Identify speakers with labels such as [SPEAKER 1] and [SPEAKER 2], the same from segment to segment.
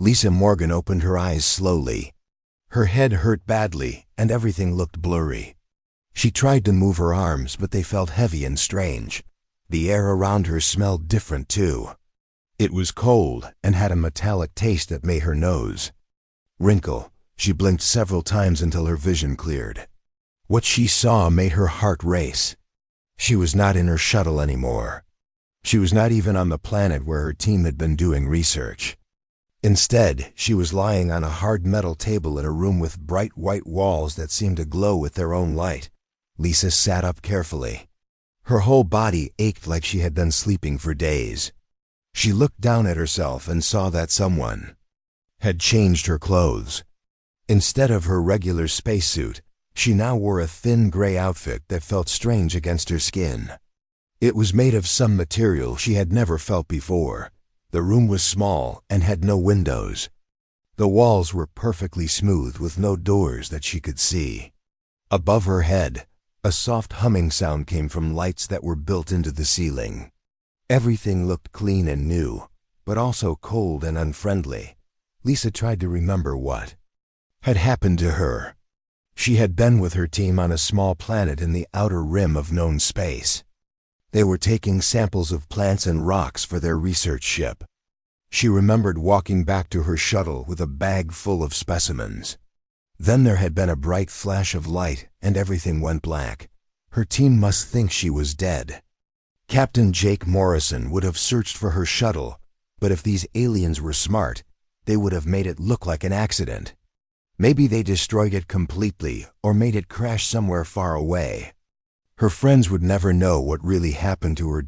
[SPEAKER 1] Lisa Morgan opened her eyes slowly. Her head hurt badly, and everything looked blurry. She tried to move her arms, but they felt heavy and strange. The air around her smelled different, too. It was cold and had a metallic taste that made her nose wrinkle. She blinked several times until her vision cleared. What she saw made her heart race. She was not in her shuttle anymore. She was not even on the planet where her team had been doing research. Instead, she was lying on a hard metal table in a room with bright white walls that seemed to glow with their own light. Lisa sat up carefully. Her whole body ached like she had been sleeping for days. She looked down at herself and saw that someone had changed her clothes. Instead of her regular spacesuit, she now wore a thin gray outfit that felt strange against her skin. It was made of some material she had never felt before. The room was small and had no windows. The walls were perfectly smooth with no doors that she could see. Above her head, a soft humming sound came from lights that were built into the ceiling. Everything looked clean and new, but also cold and unfriendly. Lisa tried to remember what had happened to her. She had been with her team on a small planet in the outer rim of known space. They were taking samples of plants and rocks for their research ship. She remembered walking back to her shuttle with a bag full of specimens. Then there had been a bright flash of light and everything went black. Her team must think she was dead. Captain Jake Morrison would have searched for her shuttle, but if these aliens were smart, they would have made it look like an accident. Maybe they destroyed it completely or made it crash somewhere far away. Her friends would never know what really happened to her.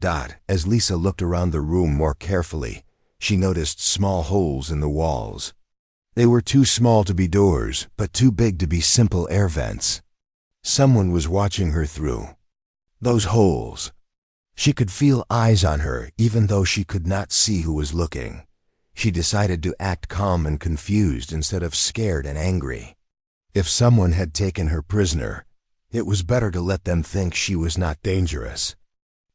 [SPEAKER 1] As Lisa looked around the room more carefully, she noticed small holes in the walls. They were too small to be doors, but too big to be simple air vents. Someone was watching her through those holes. She could feel eyes on her even though she could not see who was looking. She decided to act calm and confused instead of scared and angry. If someone had taken her prisoner, it was better to let them think she was not dangerous.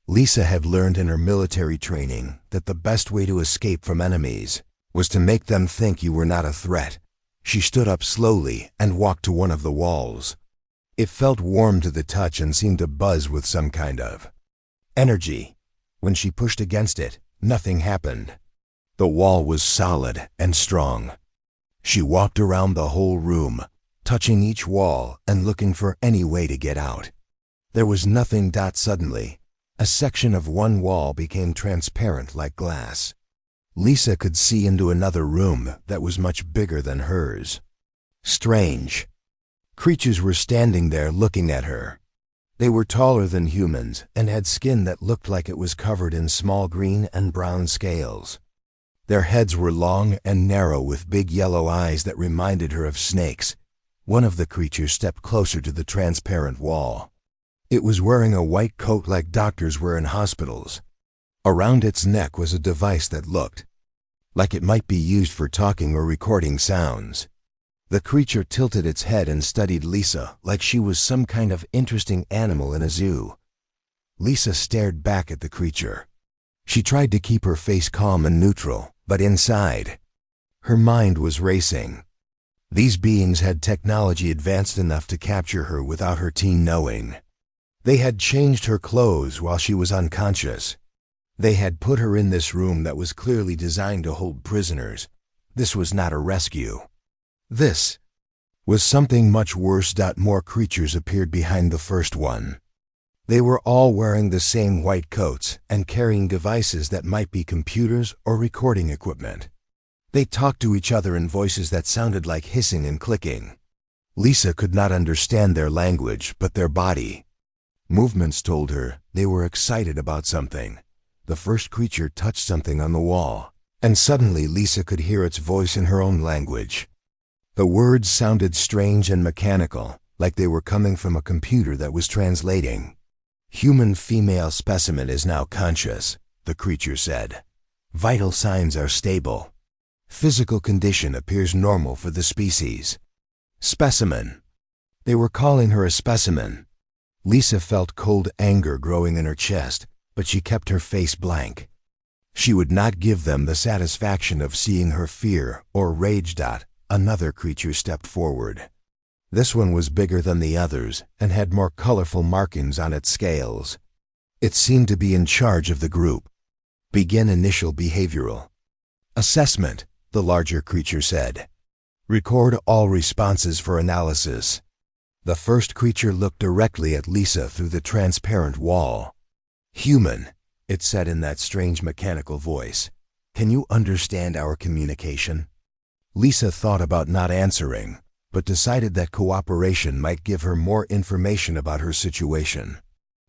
[SPEAKER 1] Lisa had learned in her military training that the best way to escape from enemies was to make them think you were not a threat. She stood up slowly and walked to one of the walls. It felt warm to the touch and seemed to buzz with some kind of energy. When she pushed against it, nothing happened. The wall was solid and strong. She walked around the whole room, touching each wall and looking for any way to get out. There was nothing. Suddenly, a section of one wall became transparent like glass. Lisa could see into another room that was much bigger than hers. Strange. Creatures were standing there looking at her. They were taller than humans and had skin that looked like it was covered in small green and brown scales. Their heads were long and narrow with big yellow eyes that reminded her of snakes. One of the creatures stepped closer to the transparent wall. It was wearing a white coat like doctors wear in hospitals. Around its neck was a device that looked like it might be used for talking or recording sounds. The creature tilted its head and studied Lisa like she was some kind of interesting animal in a zoo. Lisa stared back at the creature. She tried to keep her face calm and neutral, but inside, her mind was racing. These beings had technology advanced enough to capture her without her team knowing. They had changed her clothes while she was unconscious. They had put her in this room that was clearly designed to hold prisoners. This was not a rescue. This was something much worse. More creatures appeared behind the first one. They were all wearing the same white coats and carrying devices that might be computers or recording equipment. They talked to each other in voices that sounded like hissing and clicking. Lisa could not understand their language, but their body movements told her they were excited about something. The first creature touched something on the wall, and suddenly Lisa could hear its voice in her own language. The words sounded strange and mechanical, like they were coming from a computer that was translating. "Human female specimen is now conscious," the creature said. "Vital signs are stable. Physical condition appears normal for the species." Specimen. They were calling her a specimen. Lisa felt cold anger growing in her chest, but she kept her face blank. She would not give them the satisfaction of seeing her fear or rage. Another creature stepped forward. This one was bigger than the others and had more colorful markings on its scales. It seemed to be in charge of the group. Begin initial behavioral assessment, the larger creature said. Record all responses for analysis. The first creature looked directly at Lisa through the transparent wall. Human, it said in that strange mechanical voice. Can you understand our communication? Lisa thought about not answering, but decided that cooperation might give her more information about her situation.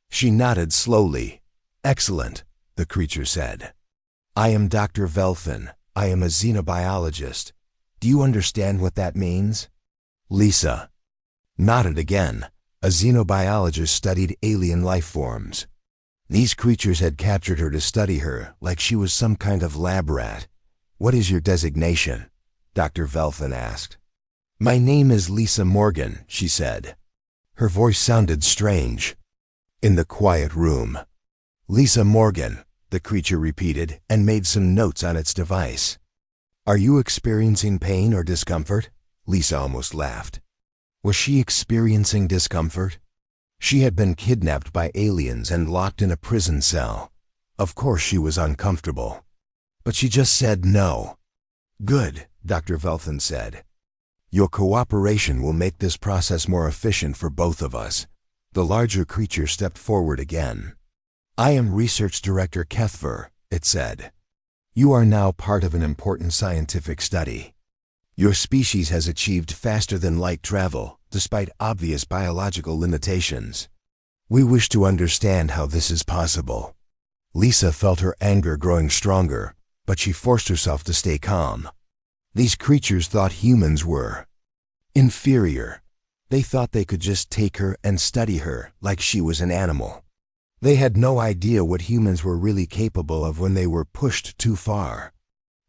[SPEAKER 1] She nodded slowly. Excellent, the creature said. I am Dr. Velthan. I am a xenobiologist. Do you understand what that means? Lisa nodded again. A xenobiologist studied alien life forms. These creatures had captured her to study her like she was some kind of lab rat. What is your designation? Dr. Velthan asked. My name is Lisa Morgan, she said. Her voice sounded strange. In the quiet room. Lisa Morgan, the creature repeated and made some notes on its device. Are you experiencing pain or discomfort? Lisa almost laughed. Was she experiencing discomfort? She had been kidnapped by aliens and locked in a prison cell. Of course she was uncomfortable. But she just said no. Good, Dr. Velthan said. Your cooperation will make this process more efficient for both of us. The larger creature stepped forward again. I am Research Director Kethver, it said. You are now part of an important scientific study. Your species has achieved faster-than-light travel, despite obvious biological limitations. We wish to understand how this is possible. Lisa felt her anger growing stronger, but she forced herself to stay calm. These creatures thought humans were inferior. They thought they could just take her and study her like she was an animal. They had no idea what humans were really capable of when they were pushed too far.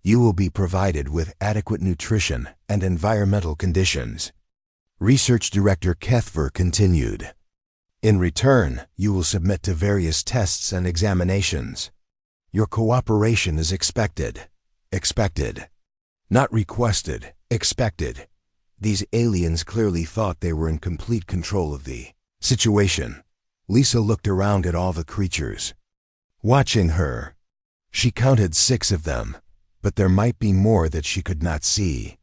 [SPEAKER 1] You will be provided with adequate nutrition and environmental conditions. Research Director Kethver continued. In return, you will submit to various tests and examinations. Your cooperation is expected. Expected. Not requested, expected. These aliens clearly thought they were in complete control of the situation. Lisa looked around at all the creatures. Watching her, she counted 6 of them, but there might be more that she could not see.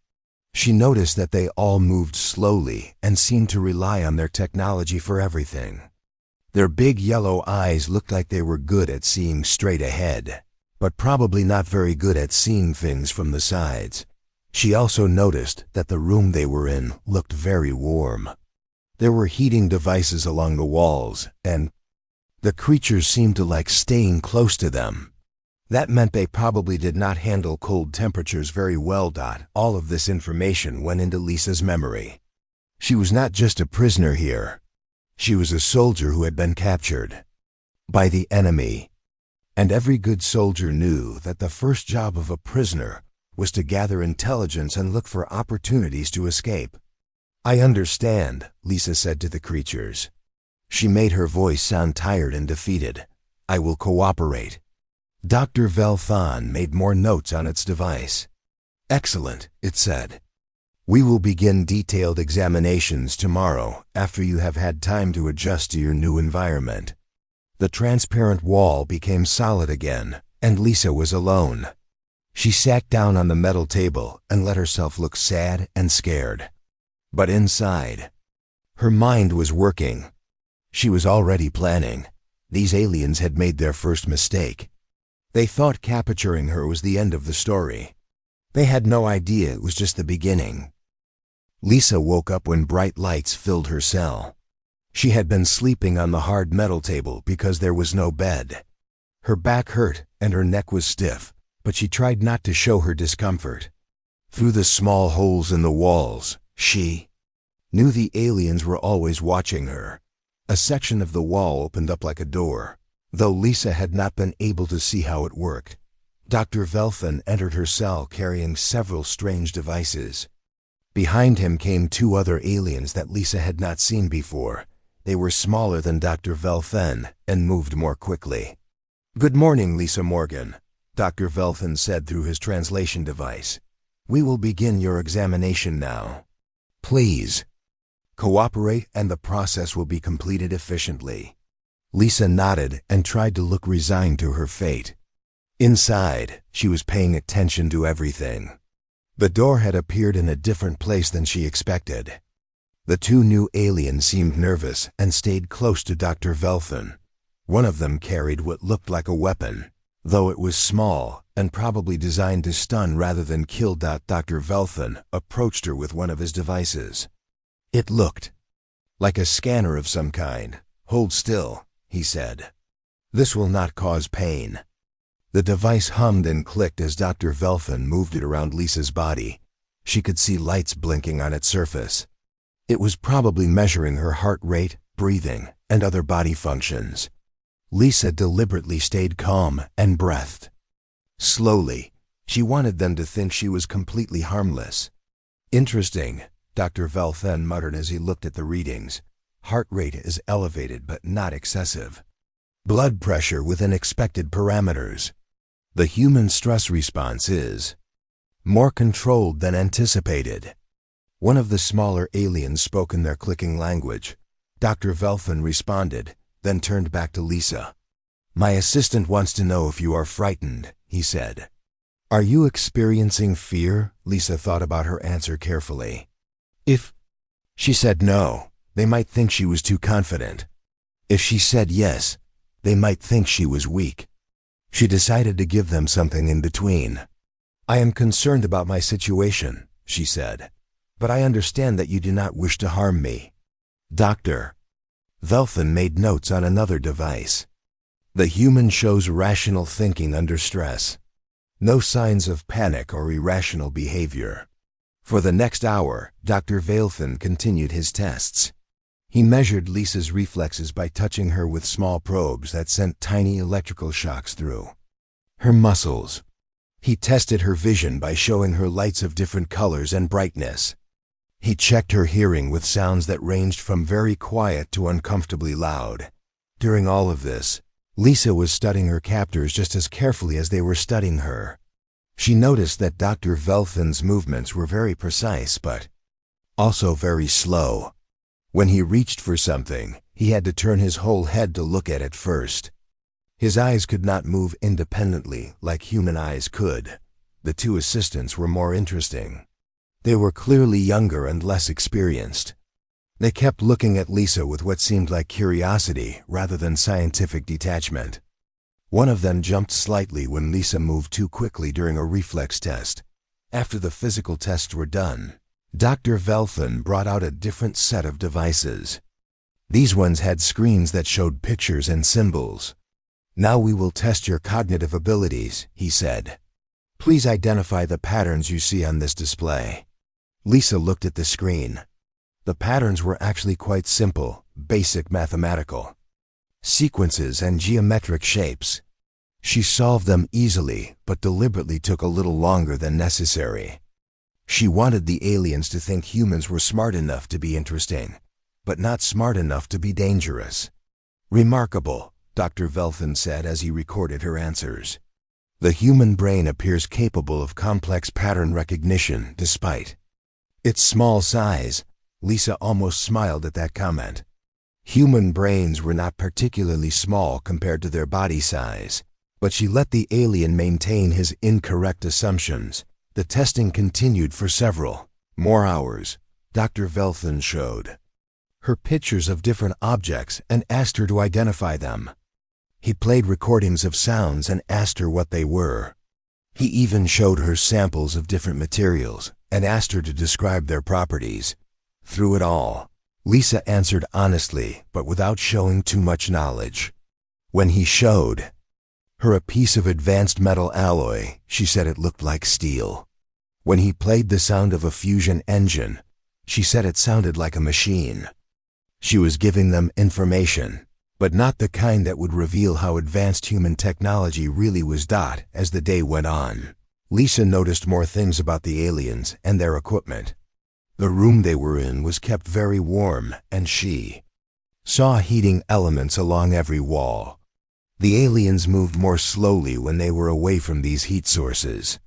[SPEAKER 1] She noticed that they all moved slowly and seemed to rely on their technology for everything. Their big yellow eyes looked like they were good at seeing straight ahead, but probably not very good at seeing things from the sides. She also noticed that the room they were in looked very warm. There were heating devices along the walls, and the creatures seemed to like staying close to them. That meant they probably did not handle cold temperatures very well. All of this information went into Lisa's memory. She was not just a prisoner here. She was a soldier who had been captured by the enemy. And every good soldier knew that the first job of a prisoner was to gather intelligence and look for opportunities to escape. I understand, Lisa said to the creatures. She made her voice sound tired and defeated. I will cooperate. Dr. Velthan made more notes on its device. Excellent, it said. We will begin detailed examinations tomorrow after you have had time to adjust to your new environment. The transparent wall became solid again, and Lisa was alone. She sat down on the metal table and let herself look sad and scared. But inside, her mind was working. She was already planning. These aliens had made their first mistake. They thought capturing her was the end of the story. They had no idea it was just the beginning. Lisa woke up when bright lights filled her cell. She had been sleeping on the hard metal table because there was no bed. Her back hurt and her neck was stiff, but she tried not to show her discomfort. Through the small holes in the walls, she knew the aliens were always watching her. A section of the wall opened up like a door, though Lisa had not been able to see how it worked. Dr. Velthan entered her cell carrying several strange devices. Behind him came 2 other aliens that Lisa had not seen before. They were smaller than Dr. Velthan and moved more quickly. Good morning, Lisa Morgan. Dr. Velthan said through his translation device. "We will begin your examination now. Please cooperate and the process will be completed efficiently." Lisa nodded and tried to look resigned to her fate. Inside, she was paying attention to everything. The door had appeared in a different place than she expected. The two new aliens seemed nervous and stayed close to Dr. Velthan. One of them carried what looked like a weapon, though it was small and probably designed to stun rather than kill. Dr. Velthan approached her with one of his devices. It looked like a scanner of some kind. "Hold still," he said. "This will not cause pain." The device hummed and clicked as Dr. Velthan moved it around Lisa's body. She could see lights blinking on its surface. It was probably measuring her heart rate, breathing, and other body functions. Lisa deliberately stayed calm and breathed. Slowly, she wanted them to think she was completely harmless. "Interesting," Dr. Velthan muttered as he looked at the readings. "Heart rate is elevated but not excessive. Blood pressure within expected parameters. The human stress response is more controlled than anticipated." One of the smaller aliens spoke in their clicking language. Dr. Velthan responded, then turned back to Lisa. "My assistant wants to know if you are frightened," he said. "Are you experiencing fear?" Lisa thought about her answer carefully. If she said no, they might think she was too confident. If she said yes, they might think she was weak. She decided to give them something in between. "I am concerned about my situation," she said, "but I understand that you do not wish to harm me." Dr. Velthan made notes on another device. "The human shows rational thinking under stress. No signs of panic or irrational behavior." For the next hour, Dr. Velthan continued his tests. He measured Lisa's reflexes by touching her with small probes that sent tiny electrical shocks through her muscles. He tested her vision by showing her lights of different colors and brightness. He checked her hearing with sounds that ranged from very quiet to uncomfortably loud. During all of this, Lisa was studying her captors just as carefully as they were studying her. She noticed that Dr. Velthan's movements were very precise but also very slow. When he reached for something, he had to turn his whole head to look at it first. His eyes could not move independently like human eyes could. The two assistants were more interesting. They were clearly younger and less experienced. They kept looking at Lisa with what seemed like curiosity rather than scientific detachment. One of them jumped slightly when Lisa moved too quickly during a reflex test. After the physical tests were done, Dr. Velthan brought out a different set of devices. These ones had screens that showed pictures and symbols. "Now we will test your cognitive abilities," he said. "Please identify the patterns you see on this display." Lisa looked at the screen. The patterns were actually quite simple, basic mathematical sequences and geometric shapes. She solved them easily, but deliberately took a little longer than necessary. She wanted the aliens to think humans were smart enough to be interesting, but not smart enough to be dangerous. "Remarkable," Dr. Velthan said as he recorded her answers. "The human brain appears capable of complex pattern recognition despite its small size." Lisa almost smiled at that comment. Human brains were not particularly small compared to their body size, but she let the alien maintain his incorrect assumptions. The testing continued for several more hours. Dr. Velthan showed her pictures of different objects and asked her to identify them. He played recordings of sounds and asked her what they were. He even showed her samples of different materials and asked her to describe their properties. Through it all, Lisa answered honestly, but without showing too much knowledge. When he showed her a piece of advanced metal alloy, she said it looked like steel. When he played the sound of a fusion engine, she said it sounded like a machine. She was giving them information, but not the kind that would reveal how advanced human technology really was. As the day went on, Lisa noticed more things about the aliens and their equipment. The room they were in was kept very warm, and she saw heating elements along every wall. The aliens moved more slowly when they were away from these heat sources.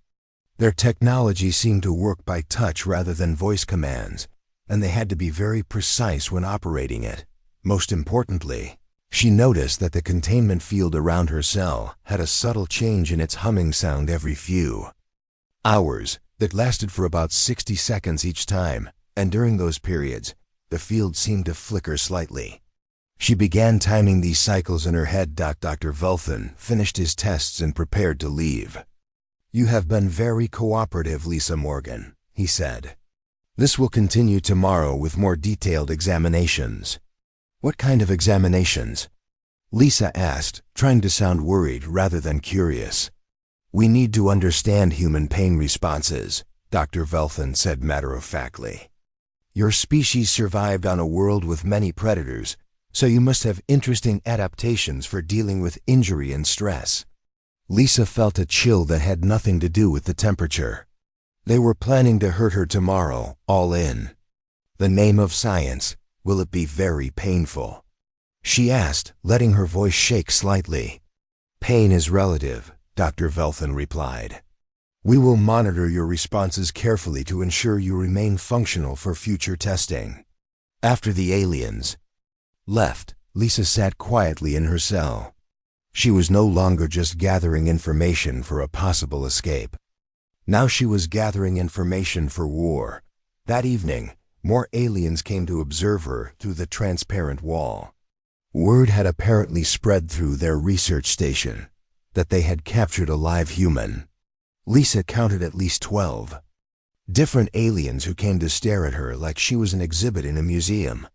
[SPEAKER 1] Their technology seemed to work by touch rather than voice commands, and they had to be very precise when operating it. Most importantly, she noticed that the containment field around her cell had a subtle change in its humming sound every few hours that lasted for about 60 seconds each time, and during those periods, the field seemed to flicker slightly. She began timing these cycles in her head. Dr. Velthan finished his tests and prepared to leave. "You have been very cooperative, Lisa Morgan," he said. "This will continue tomorrow with more detailed examinations." "What kind of examinations?" Lisa asked, trying to sound worried rather than curious. "We need to understand human pain responses," Dr. Velthan said matter-of-factly. "Your species survived on a world with many predators, so you must have interesting adaptations for dealing with injury and stress." Lisa felt a chill that had nothing to do with the temperature. They were planning to hurt her tomorrow, all in the name of science. "Will it be very painful?" she asked, letting her voice shake slightly. "Pain is relative," Dr. Velthan replied. "We will monitor your responses carefully to ensure you remain functional for future testing." After the aliens left, Lisa sat quietly in her cell. She was no longer just gathering information for a possible escape. Now she was gathering information for war. That evening, more aliens came to observe her through the transparent wall. Word had apparently spread through their research station that they had captured a live human. Lisa counted at least 12 different aliens who came to stare at her like she was an exhibit in a museum.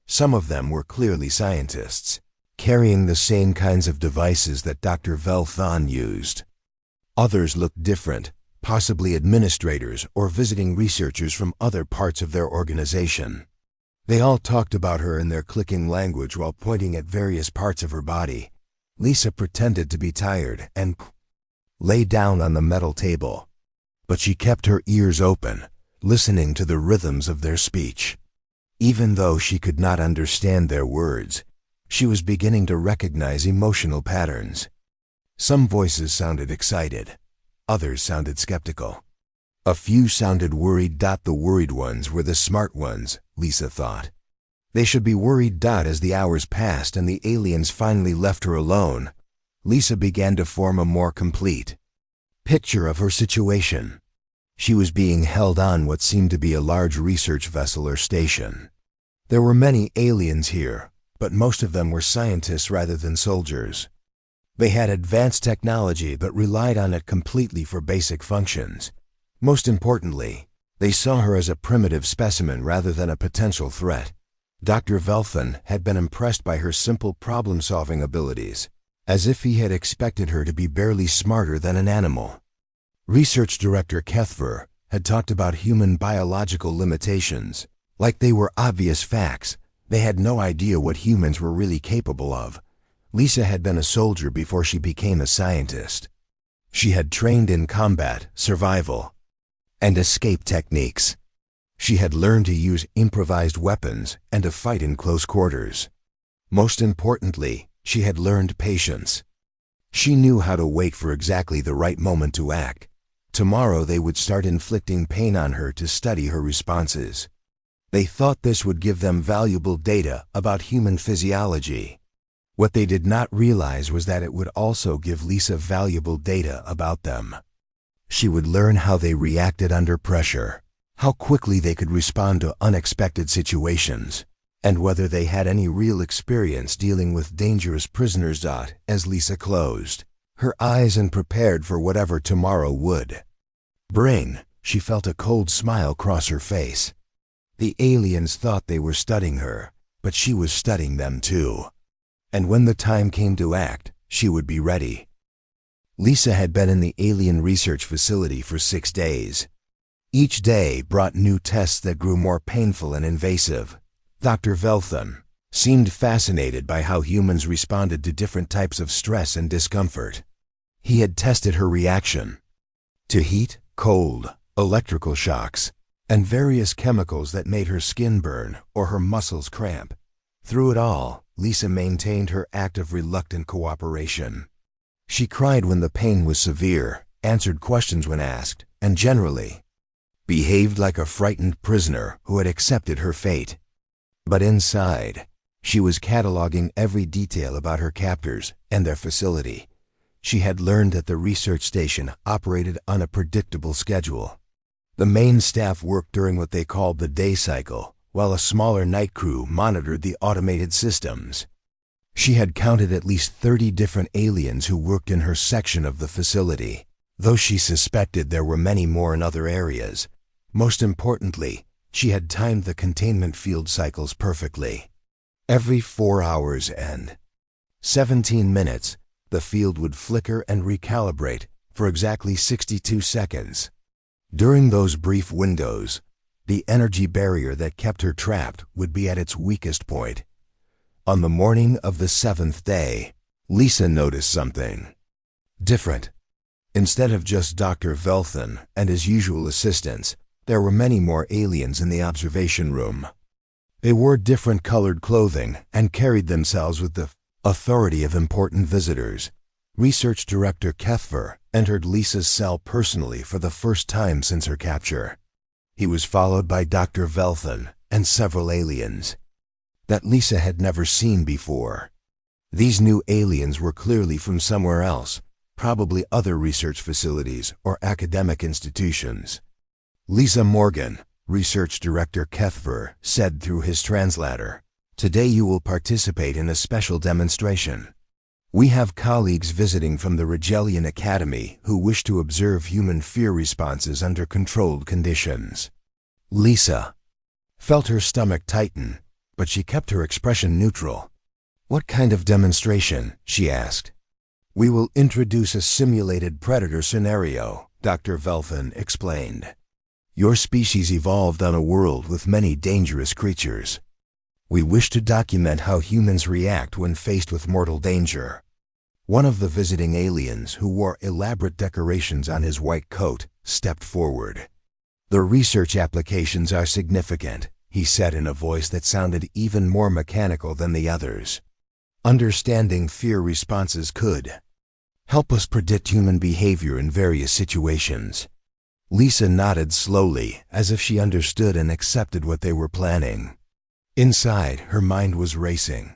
[SPEAKER 1] Some of them were clearly scientists, carrying the same kinds of devices that Dr. Velthan used. Others looked different, possibly administrators or visiting researchers from other parts of their organization. They all talked about her in their clicking language while pointing at various parts of her body. Lisa pretended to be tired and lay down on the metal table. But she kept her ears open, listening to the rhythms of their speech. Even though she could not understand their words, she was beginning to recognize emotional patterns. Some voices sounded excited. Others sounded skeptical. A few sounded worried. The worried ones were the smart ones, Lisa thought. They should be worried. As the hours passed and the aliens finally left her alone, Lisa began to form a more complete picture of her situation. She was being held on what seemed to be a large research vessel or station. There were many aliens here, but most of them were scientists rather than soldiers. They had advanced technology but relied on it completely for basic functions. Most importantly, they saw her as a primitive specimen rather than a potential threat. Dr. Velthan had been impressed by her simple problem-solving abilities, as if he had expected her to be barely smarter than an animal. Research Director Kethver had talked about human biological limitations, like they were obvious facts. They had no idea what humans were really capable of. Lisa had been a soldier before she became a scientist. She had trained in combat, survival, and escape techniques. She had learned to use improvised weapons and to fight in close quarters. Most importantly, she had learned patience. She knew how to wait for exactly the right moment to act. Tomorrow they would start inflicting pain on her to study her responses. They thought this would give them valuable data about human physiology. What they did not realize was that it would also give Lisa valuable data about them. She would learn how they reacted under pressure, how quickly they could respond to unexpected situations, and whether they had any real experience dealing with dangerous prisoners. As Lisa closed her eyes and prepared for whatever tomorrow would bring, she felt a cold smile cross her face. The aliens thought they were studying her, but she was studying them too. And when the time came to act, she would be ready. Lisa had been in the alien research facility for 6 days. Each day brought new tests that grew more painful and invasive. Dr. Velthan seemed fascinated by how humans responded to different types of stress and discomfort. He had tested her reaction to heat, cold, electrical shocks, and various chemicals that made her skin burn or her muscles cramp. Through it all, Lisa maintained her act of reluctant cooperation. She cried when the pain was severe, answered questions when asked, and generally behaved like a frightened prisoner who had accepted her fate. But inside, she was cataloging every detail about her captors and their facility. She had learned that the research station operated on a predictable schedule. The main staff worked during what they called the day cycle, while a smaller night crew monitored the automated systems. She had counted at least 30 different aliens who worked in her section of the facility, though she suspected there were many more in other areas. Most importantly, she had timed the containment field cycles perfectly. Every 4 hours and 17 minutes, the field would flicker and recalibrate for exactly 62 seconds. During those brief windows, the energy barrier that kept her trapped would be at its weakest point. On the morning of the 7th day, Lisa noticed something different. Instead of just Dr. Velthan and his usual assistants, there were many more aliens in the observation room. They wore different colored clothing and carried themselves with the authority of important visitors. Research Director Kethver entered Lisa's cell personally for the first time since her capture. He was followed by Dr. Velthan and several aliens that Lisa had never seen before. These new aliens were clearly from somewhere else, probably other research facilities or academic institutions. Lisa Morgan, Research Director Kethver, said through his translator, "Today you will participate in a special demonstration. We have colleagues visiting from the Regelian Academy who wish to observe human fear responses under controlled conditions." Lisa felt her stomach tighten, but she kept her expression neutral. "What kind of demonstration?" she asked. "We will introduce a simulated predator scenario," Dr. Velthan explained. "Your species evolved on a world with many dangerous creatures. We wish to document how humans react when faced with mortal danger." One of the visiting aliens, who wore elaborate decorations on his white coat, stepped forward. "The research applications are significant," he said in a voice that sounded even more mechanical than the others. "Understanding fear responses could help us predict human behavior in various situations." Lisa nodded slowly, as if she understood and accepted what they were planning. Inside, her mind was racing.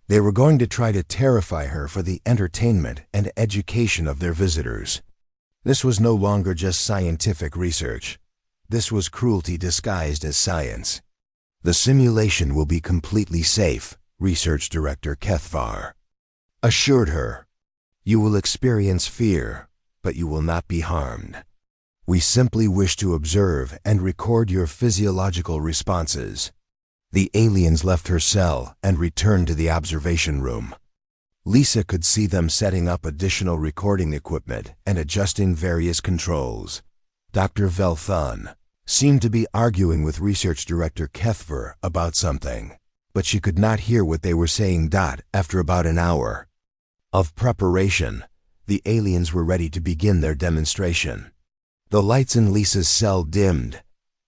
[SPEAKER 1] They were going to try to terrify her for the entertainment and education of their visitors. This was no longer just scientific research. This was cruelty disguised as science. "The simulation will be completely safe," Research Director Kethvar assured her. "You will experience fear, but you will not be harmed. We simply wish to observe and record your physiological responses." The aliens left her cell and returned to the observation room. Lisa could see them setting up additional recording equipment and adjusting various controls. Dr. Velthan seemed to be arguing with Research Director Kethver about something, but she could not hear what they were saying. After about an hour of preparation, the aliens were ready to begin their demonstration. The lights in Lisa's cell dimmed,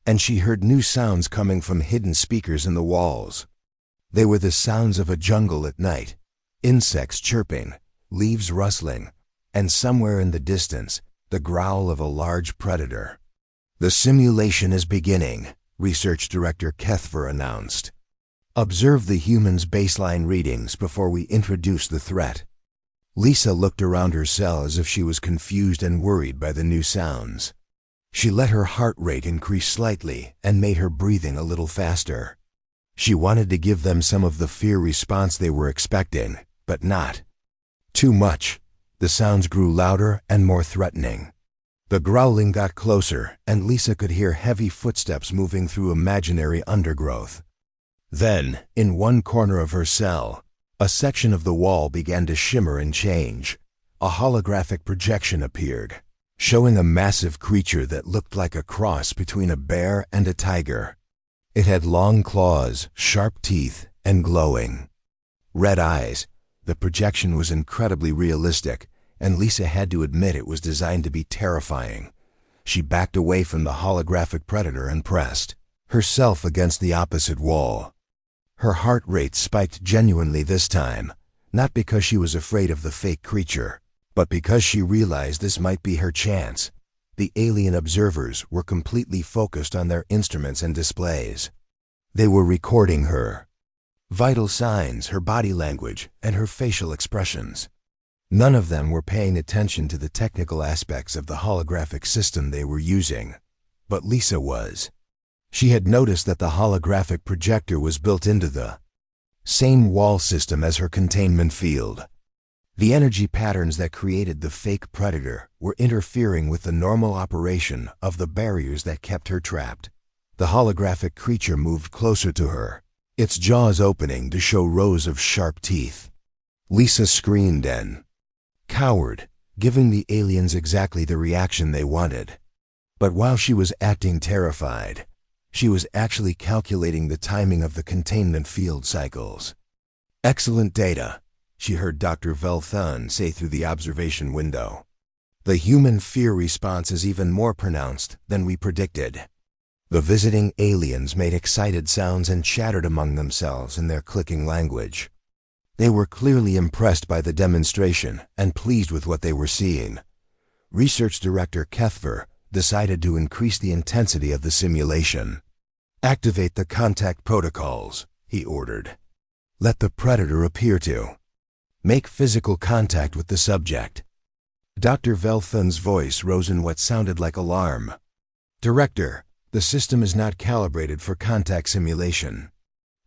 [SPEAKER 1] and she heard new sounds coming from hidden speakers in the walls. They were the sounds of a jungle at night, insects chirping, leaves rustling, and somewhere in the distance, the growl of a large predator. "The simulation is beginning," Research Director Kethver announced. "Observe the humans' baseline readings before we introduce the threat." Lisa looked around her cell as if she was confused and worried by the new sounds. She let her heart rate increase slightly and made her breathing a little faster. She wanted to give them some of the fear response they were expecting, but not too much. The sounds grew louder and more threatening. The growling got closer, and Lisa could hear heavy footsteps moving through imaginary undergrowth. Then, in one corner of her cell, a section of the wall began to shimmer and change. A holographic projection appeared, showing a massive creature that looked like a cross between a bear and a tiger. It had long claws, sharp teeth, and glowing red eyes. The projection was incredibly realistic, and Lisa had to admit it was designed to be terrifying. She backed away from the holographic predator and pressed herself against the opposite wall. Her heart rate spiked genuinely this time, not because she was afraid of the fake creature, but because she realized this might be her chance. The alien observers were completely focused on their instruments and displays. They were recording her vital signs, her body language, and her facial expressions. None of them were paying attention to the technical aspects of the holographic system they were using, but Lisa was. She had noticed that the holographic projector was built into the same wall system as her containment field. The energy patterns that created the fake predator were interfering with the normal operation of the barriers that kept her trapped. The holographic creature moved closer to her, its jaws opening to show rows of sharp teeth. Lisa screamed and cowered, giving the aliens exactly the reaction they wanted. But while she was acting terrified, she was actually calculating the timing of the containment field cycles. "Excellent data," she heard Dr. Velthun say through the observation window. "The human fear response is even more pronounced than we predicted." The visiting aliens made excited sounds and chattered among themselves in their clicking language. They were clearly impressed by the demonstration and pleased with what they were seeing. Research Director Kethver decided to increase the intensity of the simulation. "Activate the contact protocols," he ordered. "Let the predator appear to make physical contact with the subject." Dr. Velthun's voice rose in what sounded like alarm. "Director, the system is not calibrated for contact simulation.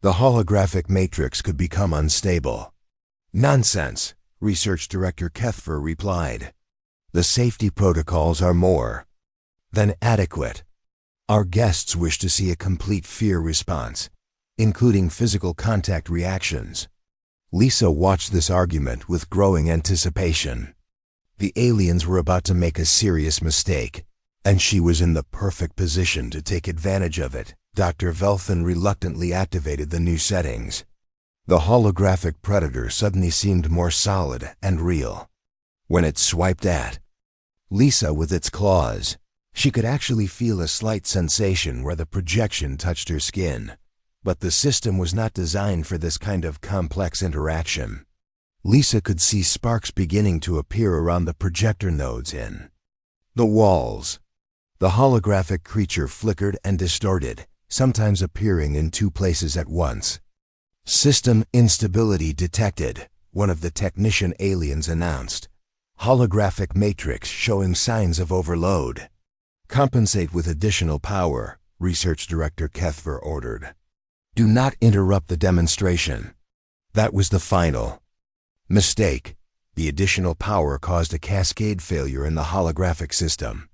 [SPEAKER 1] The holographic matrix could become unstable." "Nonsense," Research Director Kethver replied. "The safety protocols are more than adequate. Our guests wish to see a complete fear response, including physical contact reactions." Lisa watched this argument with growing anticipation. The aliens were about to make a serious mistake, and she was in the perfect position to take advantage of it. Dr. Velthun reluctantly activated the new settings. The holographic predator suddenly seemed more solid and real. When it swiped at Lisa with its claws, she could actually feel a slight sensation where the projection touched her skin. But the system was not designed for this kind of complex interaction. Lisa could see sparks beginning to appear around the projector nodes in the walls. The holographic creature flickered and distorted, sometimes appearing in two places at once. "System instability detected," one of the technician aliens announced. "Holographic matrix showing signs of overload." "Compensate with additional power," Research Director Kethver ordered. "Do not interrupt the demonstration." That was the final mistake. The additional power caused a cascade failure in the holographic system.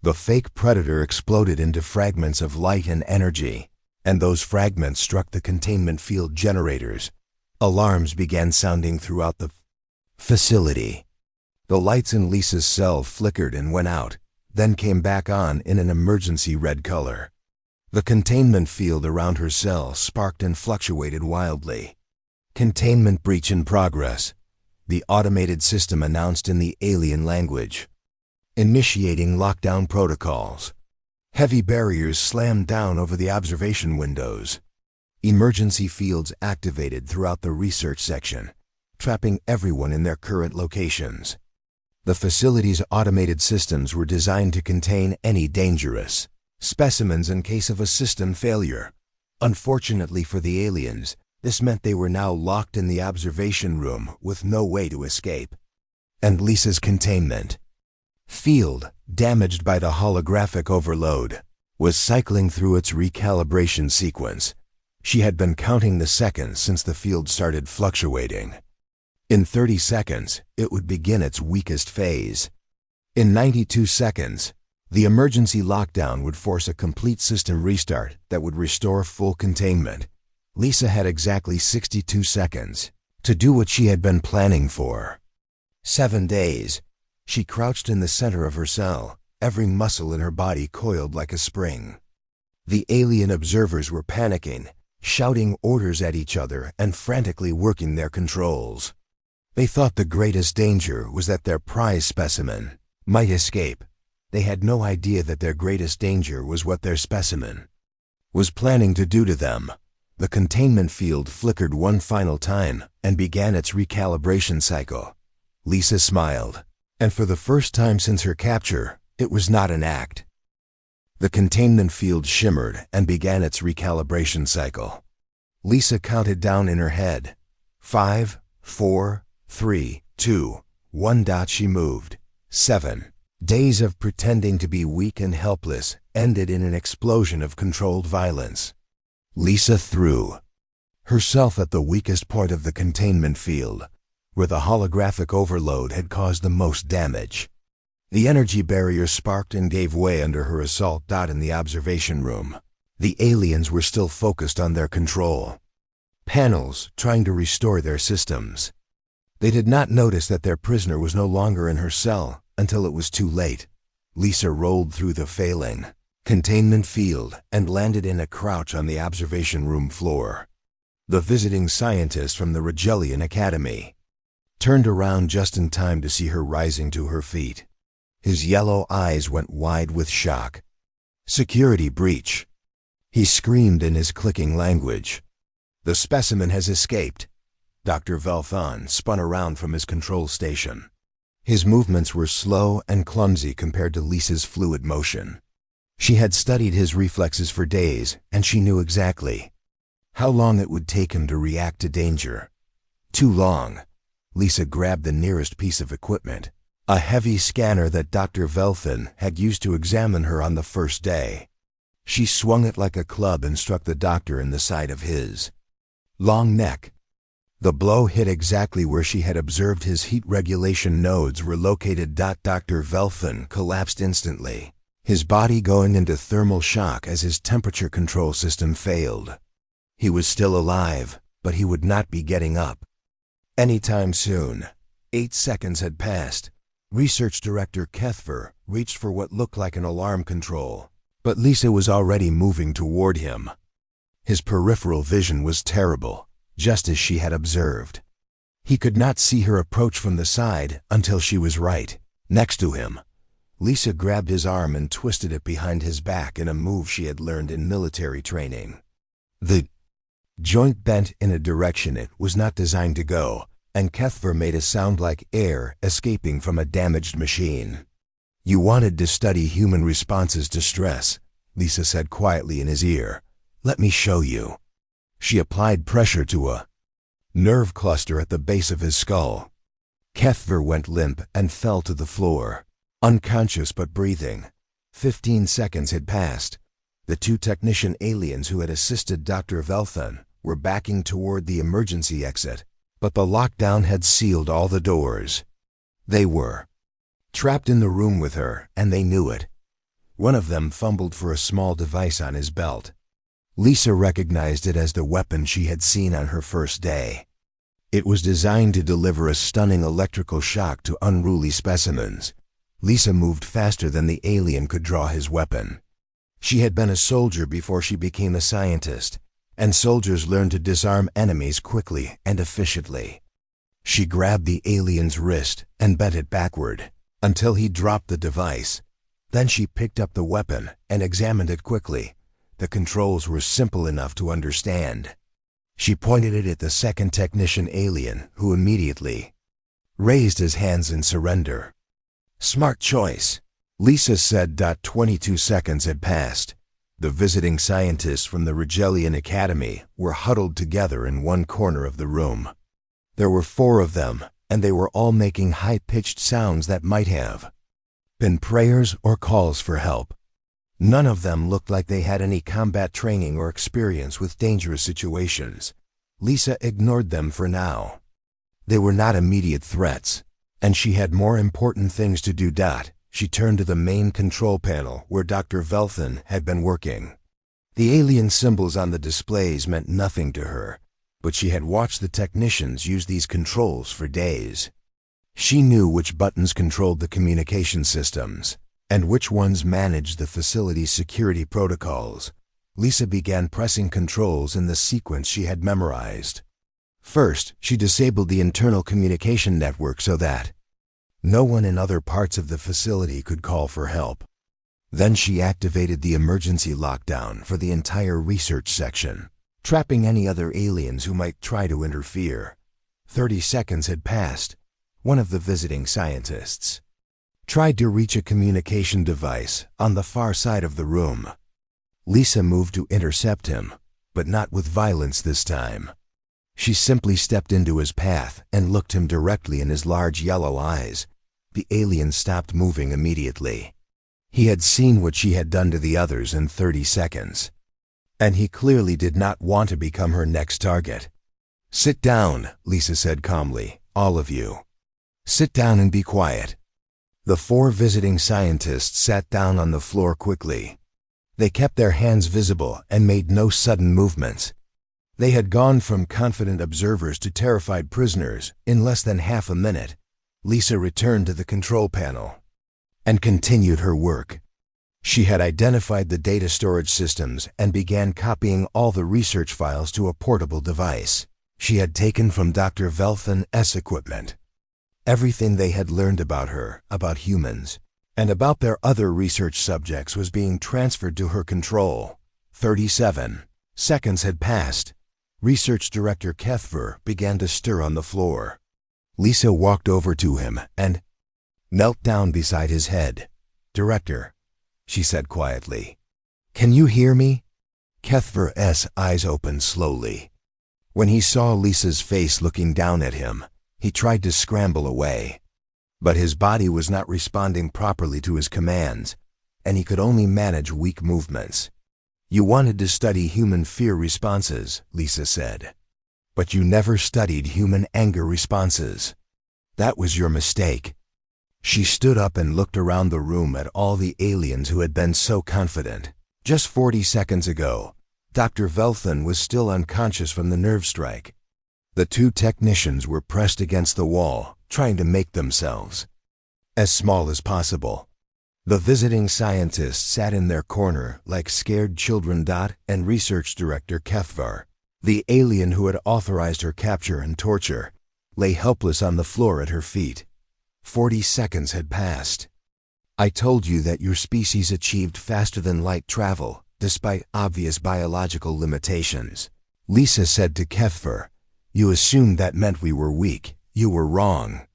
[SPEAKER 1] The fake predator exploded into fragments of light and energy, and those fragments struck the containment field generators. Alarms began sounding throughout the facility. The lights in Lisa's cell flickered and went out, then came back on in an emergency red color. The containment field around her cell sparked and fluctuated wildly. "Containment breach in progress," the automated system announced in the alien language. "Initiating lockdown protocols." Heavy barriers slammed down over the observation windows. Emergency fields activated throughout the research section, trapping everyone in their current locations. The facility's automated systems were designed to contain any dangerous specimens in case of a system failure. Unfortunately for the aliens, this meant they were now locked in the observation room with no way to escape. And Lisa's containment field, damaged by the holographic overload, was cycling through its recalibration sequence. She had been counting the seconds since the field started fluctuating. In 30 seconds, it would begin its weakest phase. In 92 seconds, the emergency lockdown would force a complete system restart that would restore full containment. Lisa had exactly 62 seconds to do what she had been planning for 7 days. She crouched in the center of her cell, every muscle in her body coiled like a spring. The alien observers were panicking, shouting orders at each other and frantically working their controls. They thought the greatest danger was that their prize specimen might escape. They had no idea that their greatest danger was what their specimen was planning to do to them. The containment field flickered one final time and began its recalibration cycle. Lisa smiled, and for the first time since her capture, it was not an act. The containment field shimmered and began its recalibration cycle. Lisa counted down in her head. 5, 4, 3, 2, 1. She moved. 7. Days of pretending to be weak and helpless ended in an explosion of controlled violence. Lisa threw herself at the weakest point of the containment field, where the holographic overload had caused the most damage. The energy barrier sparked and gave way under her assault. In the observation room, the aliens were still focused on their control panels, trying to restore their systems. They did not notice that their prisoner was no longer in her cell until it was too late. Lisa rolled through the failing containment field and landed in a crouch on the observation room floor. The visiting scientist from the Regellian Academy turned around just in time to see her rising to her feet. His yellow eyes went wide with shock. "Security breach," he screamed in his clicking language. "The specimen has escaped." Dr. Velthon spun around from his control station. His movements were slow and clumsy compared to Lisa's fluid motion. She had studied his reflexes for days, and she knew exactly how long it would take him to react to danger. Too long. Lisa grabbed the nearest piece of equipment, a heavy scanner that Dr. Velthon had used to examine her on the first day. She swung it like a club and struck the doctor in the side of his long neck. The blow hit exactly where she had observed his heat regulation nodes were located. Dr. Velthon collapsed instantly, his body going into thermal shock as his temperature control system failed. He was still alive, but he would not be getting up anytime soon. 8 seconds had passed. Research Director Kethver reached for what looked like an alarm control, but Lisa was already moving toward him. His peripheral vision was terrible, just as she had observed. He could not see her approach from the side until she was right next to him. Lisa grabbed his arm and twisted it behind his back in a move she had learned in military training. The joint bent in a direction it was not designed to go, and Kethver made a sound like air escaping from a damaged machine. "You wanted to study human responses to stress," Lisa said quietly in his ear. "Let me show you." She applied pressure to a nerve cluster at the base of his skull. Kethver went limp and fell to the floor, unconscious but breathing. 15 seconds had passed. The 2 technician aliens who had assisted Dr. Velthon were backing toward the emergency exit, but the lockdown had sealed all the doors. They were trapped in the room with her, and they knew it. One of them fumbled for a small device on his belt. Lisa recognized it as the weapon she had seen on her first day. It was designed to deliver a stunning electrical shock to unruly specimens. Lisa moved faster than the alien could draw his weapon. She had been a soldier before she became a scientist, and soldiers learned to disarm enemies quickly and efficiently. She grabbed the alien's wrist and bent it backward until he dropped the device. Then she picked up the weapon and examined it quickly. The controls were simple enough to understand. She pointed it at the second technician alien, who immediately raised his hands in surrender. "Smart choice," Lisa said. 22 seconds had passed. The visiting scientists from the Regellian Academy were huddled together in one corner of the room. There were 4 of them, and they were all making high-pitched sounds that might have been prayers or calls for help. None of them looked like they had any combat training or experience with dangerous situations. Lisa ignored them for now. They were not immediate threats, and she had more important things to do. She turned to the main control panel where Dr. Velthon had been working. The alien symbols on the displays meant nothing to her, but she had watched the technicians use these controls for days. She knew which buttons controlled the communication systems, and which ones managed the facility's security protocols. Lisa began pressing controls in the sequence she had memorized. First, she disabled the internal communication network so that no one in other parts of the facility could call for help. Then she activated the emergency lockdown for the entire research section. trapping any other aliens who might try to interfere. 30 seconds had passed. One of the visiting scientists tried to reach a communication device on the far side of the room. Lisa moved to intercept him, but not with violence this time. She simply stepped into his path and looked him directly in his large yellow eyes. The alien stopped moving immediately. He had seen what she had done to the others in 30 seconds. And he clearly did not want to become her next target. "Sit down," Lisa said calmly. "All of you. Sit down and be quiet." The 4 visiting scientists sat down on the floor quickly. They kept their hands visible and made no sudden movements. They had gone from confident observers to terrified prisoners in less than half a minute. Lisa returned to the control panel and continued her work. She had identified the data storage systems and began copying all the research files to a portable device she had taken from Dr. Velthan's equipment. Everything they had learned about her, about humans, and about their other research subjects was being transferred to her control. 37 seconds had passed. Research Director Kethver began to stir on the floor. Lisa walked over to him and knelt down beside his head. "Director," she said quietly, "can you hear me?" Kethver's eyes opened slowly. When he saw Lisa's face looking down at him, he tried to scramble away. But his body was not responding properly to his commands, and he could only manage weak movements. "You wanted to study human fear responses," Lisa said. "But you never studied human anger responses. That was your mistake." She stood up and looked around the room at all the aliens who had been so confident. Just 40 seconds ago, Dr. Velthan was still unconscious from the nerve strike. The 2 technicians were pressed against the wall, trying to make themselves as small as possible. The visiting scientists sat in their corner like scared children. And Research Director Kethver, the alien who had authorized her capture and torture, lay helpless on the floor at her feet. 40 seconds had passed. "I told you that your species achieved faster than light travel, despite obvious biological limitations," Lisa said to Kethver. "You assumed that meant we were weak. You were wrong."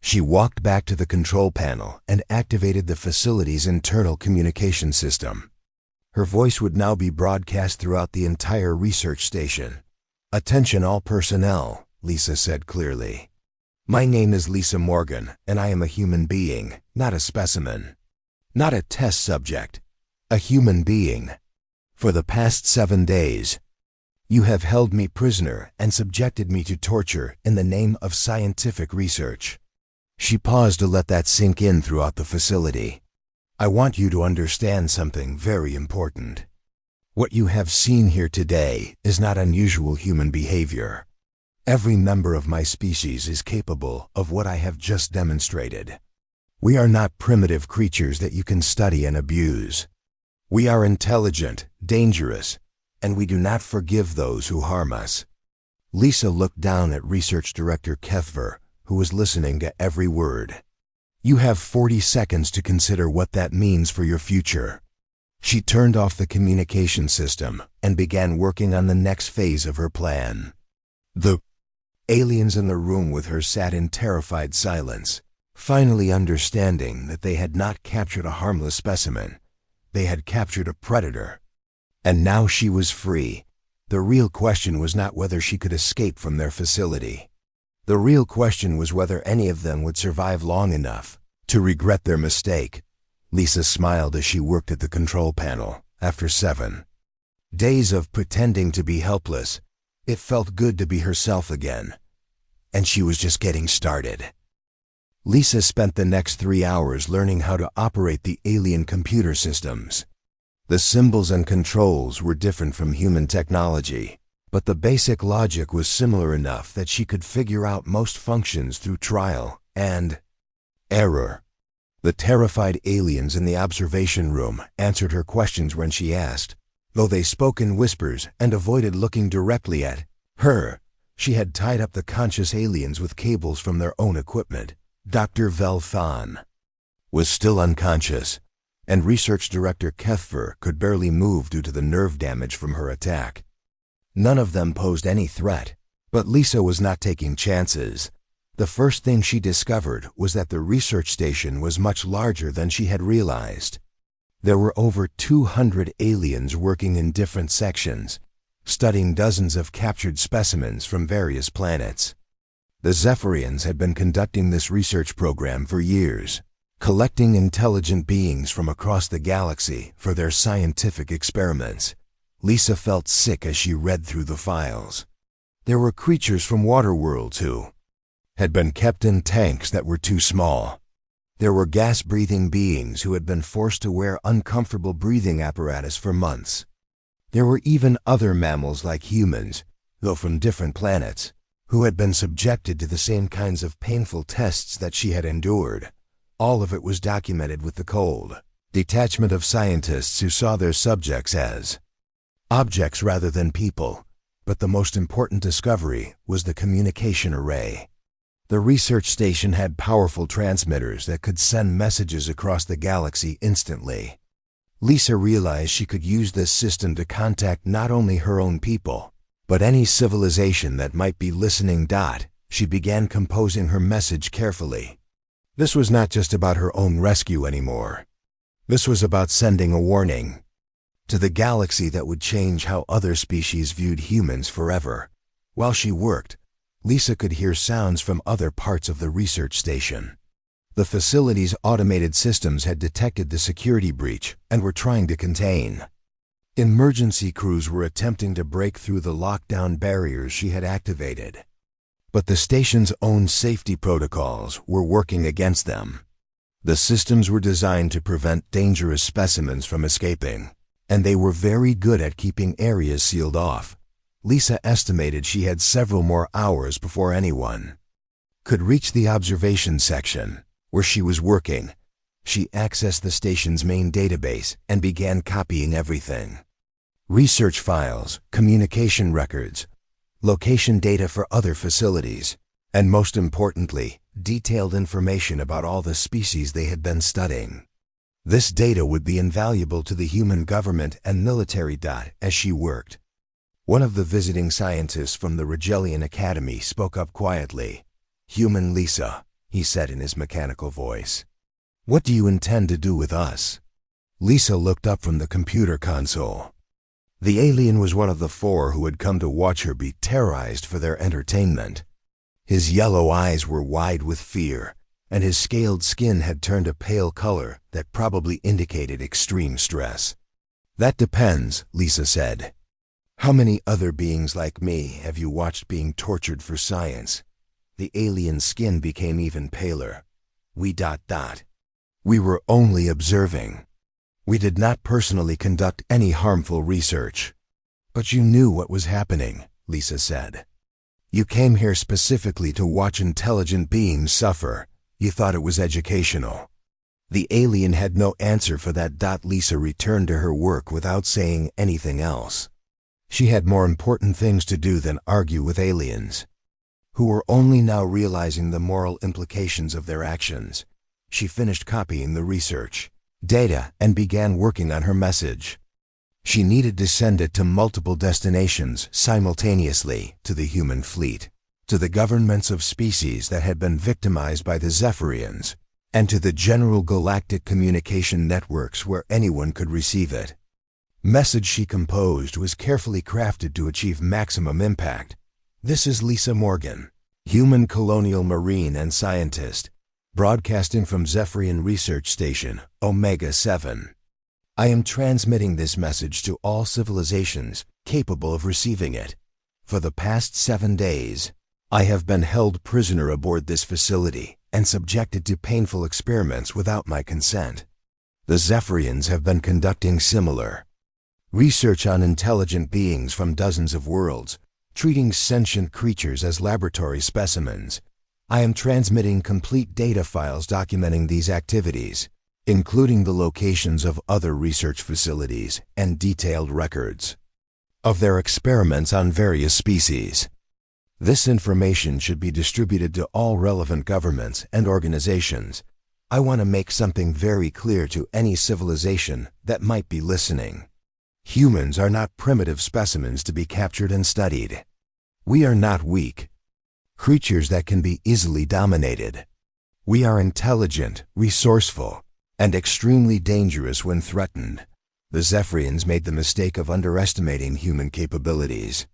[SPEAKER 1] She walked back to the control panel and activated the facility's internal communication system. Her voice would now be broadcast throughout the entire research station. "Attention all personnel," Lisa said clearly. "My name is Lisa Morgan, and I am a human being, not a specimen. Not a test subject. A human being. For the past 7 days, you have held me prisoner and subjected me to torture in the name of scientific research." She paused to let that sink in throughout the facility. "I want you to understand something very important. What you have seen here today is not unusual human behavior. Every member of my species is capable of what I have just demonstrated. We are not primitive creatures that you can study and abuse. We are intelligent, dangerous, and we do not forgive those who harm us." Lisa looked down at Research Director Kethver, who was listening to every word. "You have 40 seconds to consider what that means for your future." She turned off the communication system and began working on the next phase of her plan. The aliens in the room with her sat in terrified silence, finally understanding that they had not captured a harmless specimen. They had captured a predator. And now she was free. The real question was not whether she could escape from their facility. The real question was whether any of them would survive long enough to regret their mistake. Lisa smiled as she worked at the control panel. After 7 days of pretending to be helpless, it felt good to be herself again. And she was just getting started. Lisa spent the next 3 hours learning how to operate the alien computer systems. The symbols and controls were different from human technology, but the basic logic was similar enough that she could figure out most functions through trial and error. The terrified aliens in the observation room answered her questions when she asked, though they spoke in whispers and avoided looking directly at her. She had tied up the conscious aliens with cables from their own equipment. Dr. Velthan was still unconscious, and Research Director Kethver could barely move due to the nerve damage from her attack. None of them posed any threat, but Lisa was not taking chances. The first thing she discovered was that the research station was much larger than she had realized. There were over 200 aliens working in different sections, studying dozens of captured specimens from various planets. The Zephyrians had been conducting this research program for years, collecting intelligent beings from across the galaxy for their scientific experiments. Lisa felt sick as she read through the files. There were creatures from water worlds who had been kept in tanks that were too small. There were gas-breathing beings who had been forced to wear uncomfortable breathing apparatus for months. There were even other mammals like humans, though from different planets, who had been subjected to the same kinds of painful tests that she had endured. All of it was documented with the cold detachment of scientists who saw their subjects as objects rather than people. But the most important discovery was the communication array. The research station had powerful transmitters that could send messages across the galaxy instantly. Lisa realized she could use this system to contact not only her own people, but any civilization that might be listening. She began composing her message carefully. This was not just about her own rescue anymore. This was about sending a warning to the galaxy that would change how other species viewed humans forever. While she worked, Lisa could hear sounds from other parts of the research station. The facility's automated systems had detected the security breach and were trying to contain. Emergency crews were attempting to break through the lockdown barriers she had activated. But the station's own safety protocols were working against them. The systems were designed to prevent dangerous specimens from escaping, and they were very good at keeping areas sealed off. Lisa estimated she had several more hours before anyone could reach the observation section where she was working. She accessed the station's main database and began copying everything. Research files, communication records, location data for other facilities, and most importantly, detailed information about all the species they had been studying. This data would be invaluable to the human government and military. As she worked, one of the visiting scientists from the Rigelian Academy spoke up quietly. "Human Lisa," he said in his mechanical voice. "What do you intend to do with us?" Lisa looked up from the computer console. The alien was one of the four who had come to watch her be terrorized for their entertainment. His yellow eyes were wide with fear, and his scaled skin had turned a pale color that probably indicated extreme stress. "That depends," Lisa said. "How many other beings like me have you watched being tortured for science?" The alien's skin became even paler. We were only observing. We did not personally conduct any harmful research." "But you knew what was happening," Lisa said. "You came here specifically to watch intelligent beings suffer. You thought it was educational." The alien had no answer for that. Lisa returned to her work without saying anything else. She had more important things to do than argue with aliens, who were only now realizing the moral implications of their actions. She finished copying the research data and began working on her message. She needed to send it to multiple destinations simultaneously, to the human fleet, to the governments of species that had been victimized by the Zephyrians, and to the general galactic communication networks where anyone could receive it. Message she composed was carefully crafted to achieve maximum impact. "This is Lisa Morgan, human colonial marine and scientist, broadcasting from Zephyrian Research Station, Omega-7. I am transmitting this message to all civilizations capable of receiving it. For the past 7 days, I have been held prisoner aboard this facility and subjected to painful experiments without my consent. The Zephyrians have been conducting similar research on intelligent beings from dozens of worlds, treating sentient creatures as laboratory specimens. I am transmitting complete data files documenting these activities, including the locations of other research facilities and detailed records of their experiments on various species. This information should be distributed to all relevant governments and organizations. I want to make something very clear to any civilization that might be listening. Humans are not primitive specimens to be captured and studied. We are not weak creatures that can be easily dominated. We are intelligent, resourceful, and extremely dangerous when threatened. The Zephyrians made the mistake of underestimating human capabilities.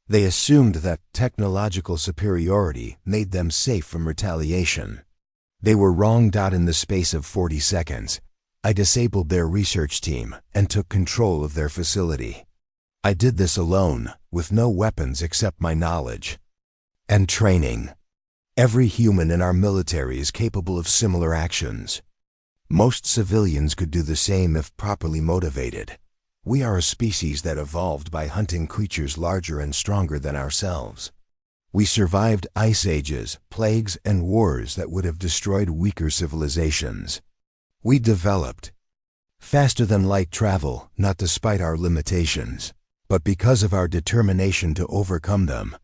[SPEAKER 1] They assumed that technological superiority made them safe from retaliation. They were wrong. In the space of 40 seconds, I disabled their research team and took control of their facility. I did this alone, with no weapons except my knowledge and training. Every human in our military is capable of similar actions. Most civilians could do the same if properly motivated. We are a species that evolved by hunting creatures larger and stronger than ourselves. We survived ice ages, plagues, and wars that would have destroyed weaker civilizations. We developed faster-than-light travel, not despite our limitations, but because of our determination to overcome them.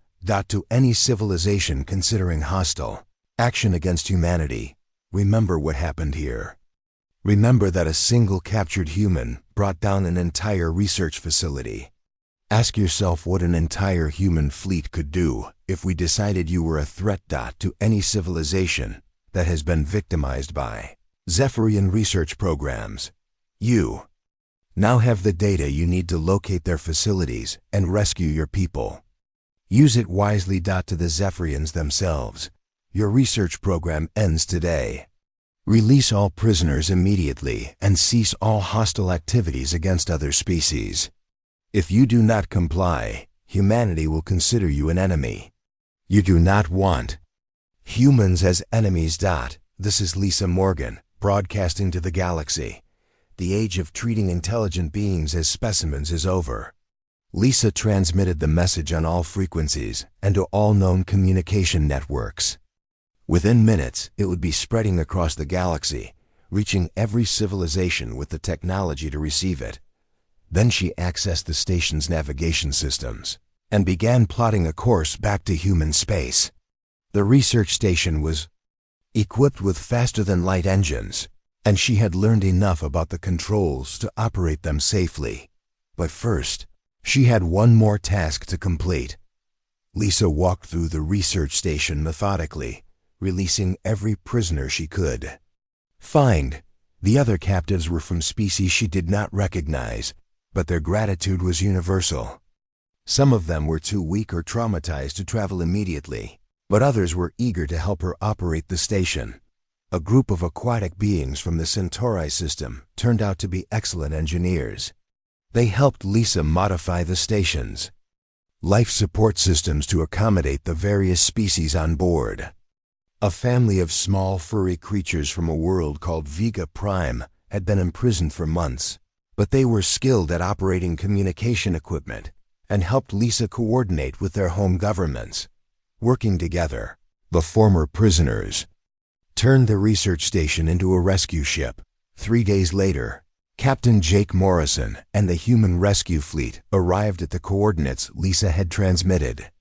[SPEAKER 1] To any civilization considering hostile action against humanity, remember what happened here. Remember that a single captured human brought down an entire research facility. Ask yourself what an entire human fleet could do if we decided you were a threat. To any civilization that has been victimized by Zephyrian research programs. You now have the data you need to locate their facilities and rescue your people. Use it wisely. To the Zephyrians themselves, your research program ends today. Release all prisoners immediately and cease all hostile activities against other species. If you do not comply, humanity will consider you an enemy. You do not want humans as enemies. This is Lisa Morgan, broadcasting to the galaxy. The age of treating intelligent beings as specimens is over. Lisa transmitted the message on all frequencies and to all known communication networks. Within minutes, it would be spreading across the galaxy, reaching every civilization with the technology to receive it. Then she accessed the station's navigation systems and began plotting a course back to human space. The research station was equipped with faster-than-light engines, and she had learned enough about the controls to operate them safely. But first, she had one more task to complete. Lisa walked through the research station methodically, releasing every prisoner she could find. The other captives were from species she did not recognize, but their gratitude was universal. Some of them were too weak or traumatized to travel immediately, but others were eager to help her operate the station. A group of aquatic beings from the Centauri system turned out to be excellent engineers. They helped Lisa modify the station's life support systems to accommodate the various species on board. A family of small furry creatures from a world called Vega Prime had been imprisoned for months, but they were skilled at operating communication equipment and helped Lisa coordinate with their home governments. Working together, the former prisoners turned the research station into a rescue ship. 3 days later, Captain Jake Morrison and the human rescue fleet arrived at the coordinates Lisa had transmitted.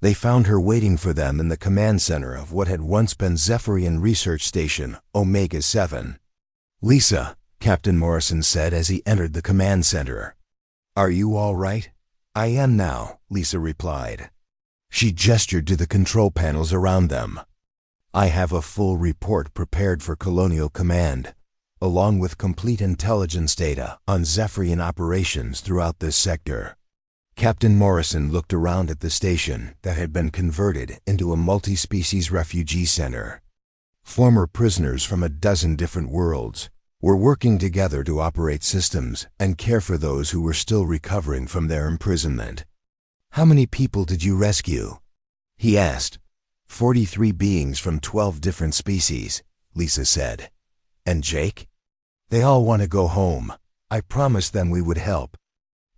[SPEAKER 1] They found her waiting for them in the command center of what had once been Zephyrian Research Station Omega 7. "Lisa," Captain Morrison said as he entered the command center. "Are you all right?" "I am now," Lisa replied. She gestured to the control panels around them. "I have a full report prepared for Colonial Command, along with complete intelligence data on Zephyrian operations throughout this sector." Captain Morrison looked around at the station that had been converted into a multi-species refugee center. Former prisoners from a dozen different worlds were working together to operate systems and care for those who were still recovering from their imprisonment. "How many people did you rescue?" he asked. 43 beings from 12 different species," Lisa said. "And Jake?" "They all want to go home. I promised them we would help."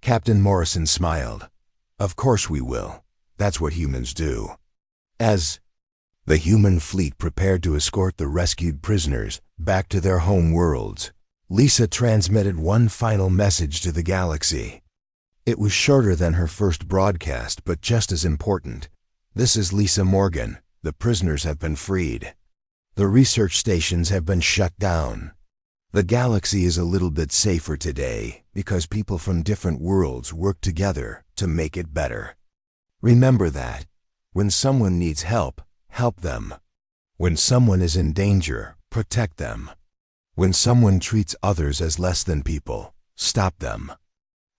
[SPEAKER 1] Captain Morrison smiled. "Of course we will. That's what humans do." As the human fleet prepared to escort the rescued prisoners back to their home worlds, Lisa transmitted one final message to the galaxy. It was shorter than her first broadcast, but just as important. "This is Lisa Morgan. The prisoners have been freed. The research stations have been shut down. The galaxy is a little bit safer today because people from different worlds work together to make it better. Remember that. When someone needs help, help them. When someone is in danger, protect them. When someone treats others as less than people, stop them.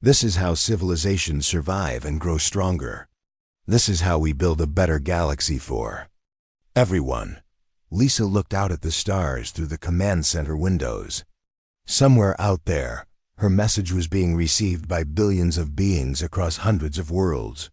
[SPEAKER 1] This is how civilizations survive and grow stronger. This is how we build a better galaxy for everyone. Lisa looked out at the stars through the command center windows. Somewhere out there, her message was being received by billions of beings across hundreds of worlds.